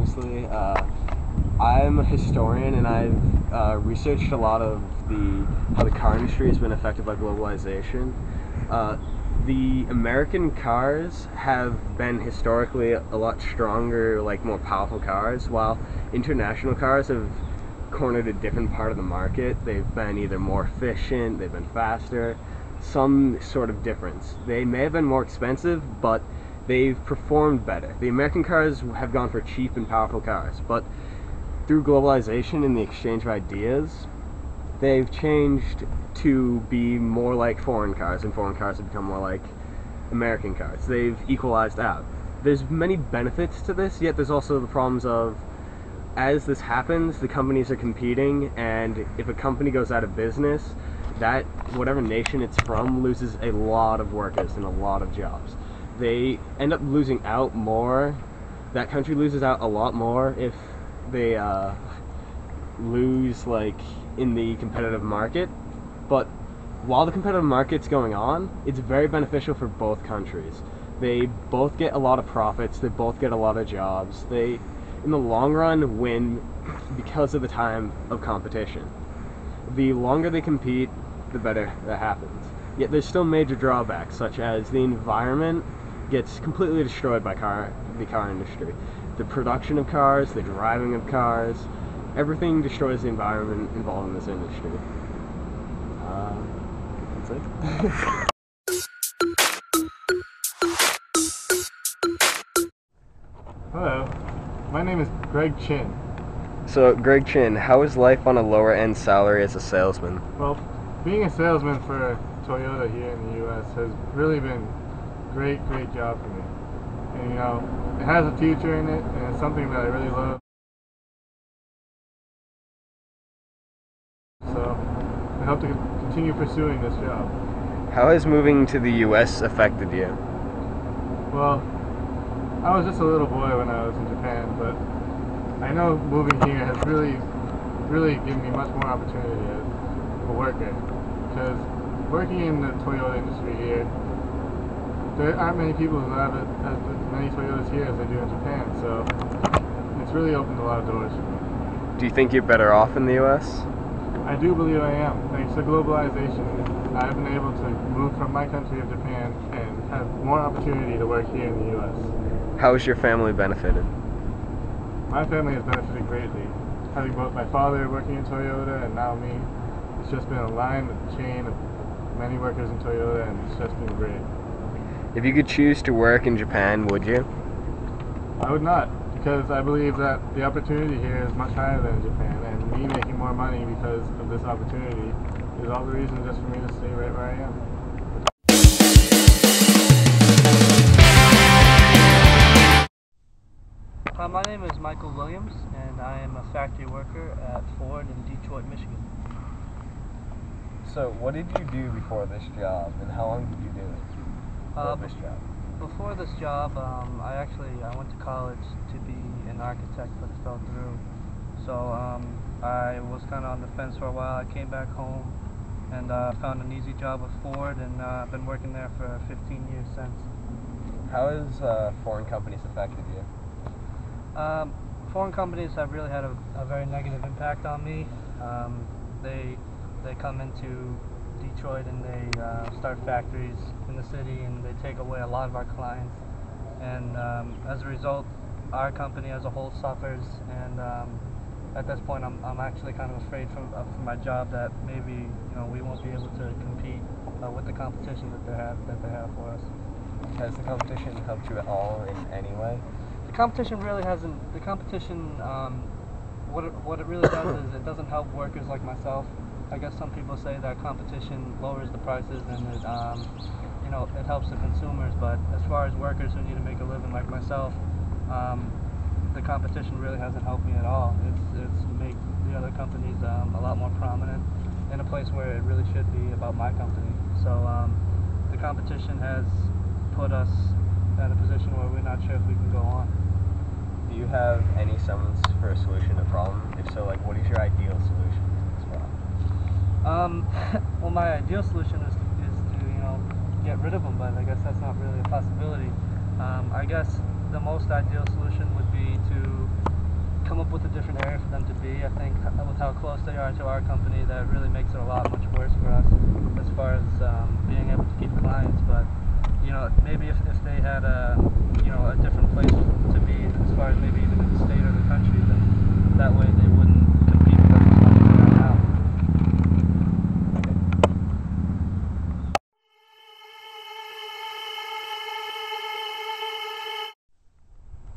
Ramsley. I'm a historian, and I've researched a lot of how the car industry has been affected by globalization. The American cars have been historically a lot stronger, like more powerful cars, while international cars have cornered a different part of the market. They've been either more efficient, they've been faster, some sort of difference. They may have been more expensive, but they've performed better. The American cars have gone for cheap and powerful cars, but through globalization and the exchange of ideas, they've changed to be more like foreign cars, and foreign cars have become more like American cars. They've equalized out. There's many benefits to this, yet there's also the problems of, as this happens, the companies are competing, and if a company goes out of business, that whatever nation it's from loses a lot of workers and a lot of jobs. They end up losing out more. That country loses out a lot more if they lose, like, in the competitive market. But while the competitive market's going on, it's very beneficial for both countries. They both get a lot of profits, they both get a lot of jobs. They, in the long run, win because of the time of competition. The longer they compete, the better that happens. Yet there's still major drawbacks, such as the environment gets completely destroyed by the car industry. The production of cars, the driving of cars, everything destroys the environment involved in this industry. That's it. Hello, my name is Greg Chin. So, Greg Chin, how is life on a lower end salary as a salesman? Well, being a salesman for Toyota here in the U.S. has really been a great job for me. And it has a future in it, and it's something that I really love. So, I hope to continue pursuing this job. How has moving to the U.S. affected you? Well, I was just a little boy when I was in Japan, but I know moving here has really given me much more opportunity as a worker. Because working in the Toyota industry here, there aren't many people who have as many Toyotas here as they do in Japan, so it's really opened a lot of doors for me. Do you think you're better off in the U.S.? I do believe I am. Thanks to globalization, I've been able to move from my country of Japan and have more opportunity to work here in the U.S. How has your family benefited? My family has benefited greatly. Having both my father working in Toyota and now me, it's just been a line, a chain of many workers in Toyota, and it's just been great. If you could choose to work in Japan, would you? I would not, because I believe that the opportunity here is much higher than in Japan, and me making more money because of this opportunity is all the reason just for me to stay right where I am. My name is Michael Williams, and I am a factory worker at Ford in Detroit, Michigan. So, what did you do before this job, and how long did you do it? This job? Before this job, I went to college to be an architect, but it fell through. So I was kind of on the fence for a while. I came back home and found an easy job with Ford, and I've been working there for 15 years since. How has foreign companies affected you? Foreign companies have really had a very negative impact on me. They come into Detroit and they start factories in the city, and they take away a lot of our clients. And as a result, our company as a whole suffers. And at this point, I'm actually kind of afraid for my job that maybe we won't be able to compete with the competition that they have for us. Has the competition helped you at all in any way? The competition really hasn't. The competition, what it really does is it doesn't help workers like myself. I guess some people say that competition lowers the prices and it helps the consumers. But as far as workers who need to make a living like myself, the competition really hasn't helped me at all. It's made the other companies a lot more prominent in a place where it really should be about my company. So the competition has put us at a position where we're not sure if we can go on. Do you have any semblance for a solution to the problem? If so, like, what is your ideal solution to this problem? Well, my ideal solution is to get rid of them, but I guess that's not really a possibility. I guess the most ideal solution would be to I think with how close they are to our company, that really makes it a lot much worse for us as far as being able to keep clients. But maybe if they had a a different place to be as far as maybe even in the state or the country, then that way they wouldn't compete with us as much as they are now.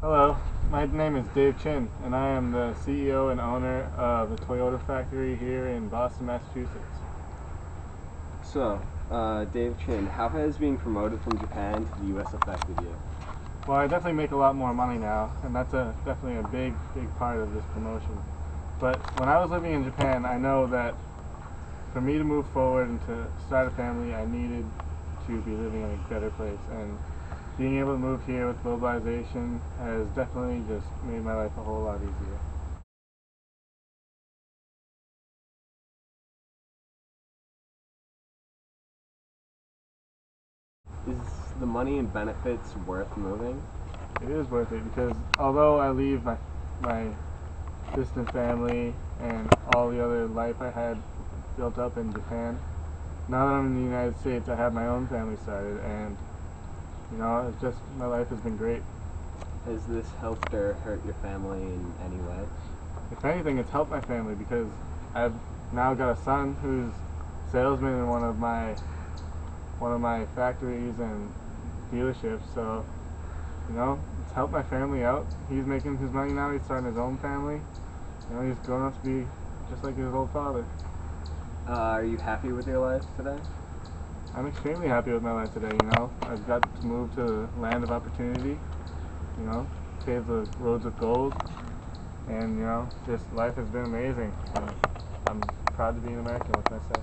Hello, my name is Dave Chin, and I am the CEO and owner of the Toyota factory here in Boston, Massachusetts. So, Dave Chin, how has being promoted from Japan to the U.S. affected you? Well, I definitely make a lot more money now, and that's definitely a big part of this promotion. But when I was living in Japan, I know that for me to move forward and to start a family, I needed to be living in a better place. And being able to move here with globalization has definitely just made my life a whole lot easier. Is the money and benefits worth moving? It is worth it because although I leave my distant family and all the other life I had built up in Japan, now that I'm in the United States, I have my own family started, and it's just, my life has been great. Has this helped or hurt your family in any way? If anything, it's helped my family because I've now got a son who's salesman in one of my factories and dealerships, so it's helped my family out. He's making his money now, he's starting his own family. He's grown up to be just like his old father. Are you happy with your life today? I'm extremely happy with my life today, I've got to move to the land of opportunity, pave the roads of gold, and, just life has been amazing. And I'm proud to be an American, what can I say?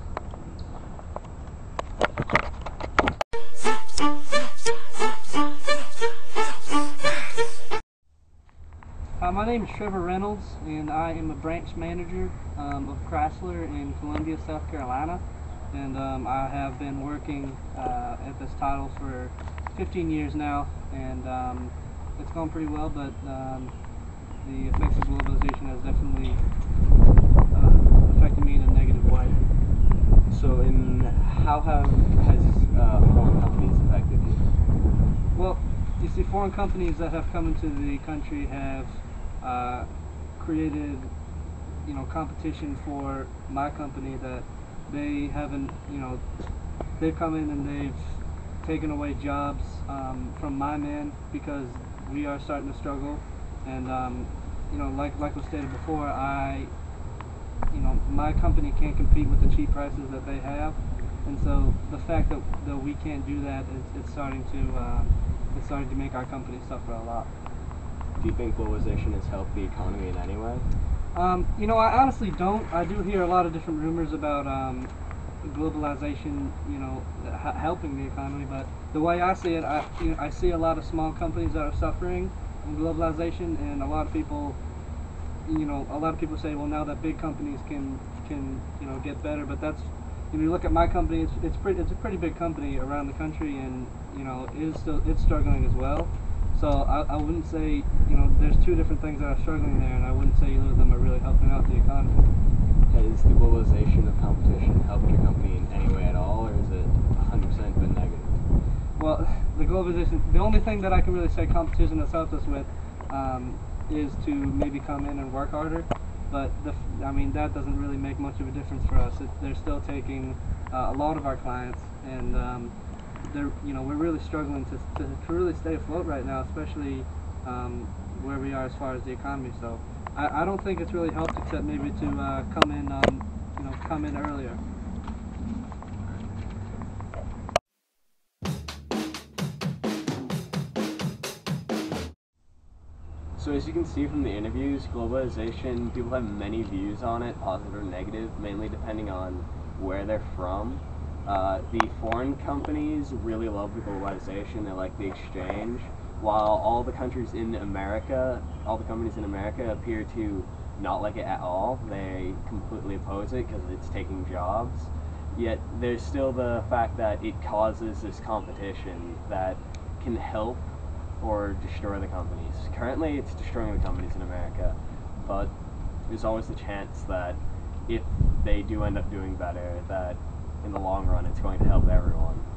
My name is Trevor Reynolds, and I am a branch manager of Chrysler in Columbia, South Carolina. And I have been working at this title for 15 years now, and it's gone pretty well, but the effects of globalization has definitely affected me in a negative way. So, how has foreign companies affected you? Well, you see, foreign companies that have come into the country have created, competition for my company that they haven't, they've come in and they've taken away jobs from my men because we are starting to struggle. And, like was stated before, my company can't compete with the cheap prices that they have. And so the fact that we can't do that, it's starting to make our company suffer a lot. Do you think globalization has helped the economy in any way? I honestly don't. I do hear a lot of different rumors about globalization, helping the economy. But the way I see it, I see a lot of small companies that are suffering from globalization, and a lot of people say, well, now that big companies can get better. But that's, you look at my company, it's a pretty big company around the country, and it's struggling as well. So I wouldn't say, there's two different things that are struggling there, and I wouldn't say either of them are really helping out the economy. Has the globalization of competition helped your company in any way at all, or is it 100% been negative? Well, the globalization, the only thing that I can really say competition has helped us with is to maybe come in and work harder, but that doesn't really make much of a difference for us. They're still taking a lot of our clients, and we're really struggling to really stay afloat right now, especially where we are as far as the economy. So I don't think it's really helped, except maybe to come in earlier. So as you can see from the interviews, globalization, people have many views on it, positive or negative, mainly depending on where they're from. The foreign companies really love the globalization, they like the exchange, while all the companies in America appear to not like it at all. They completely oppose it because it's taking jobs. Yet there's still the fact that it causes this competition that can help or destroy the companies. Currently, it's destroying the companies in America, but there's always the chance that if they do end up doing better, that in the long run it's going to help everyone.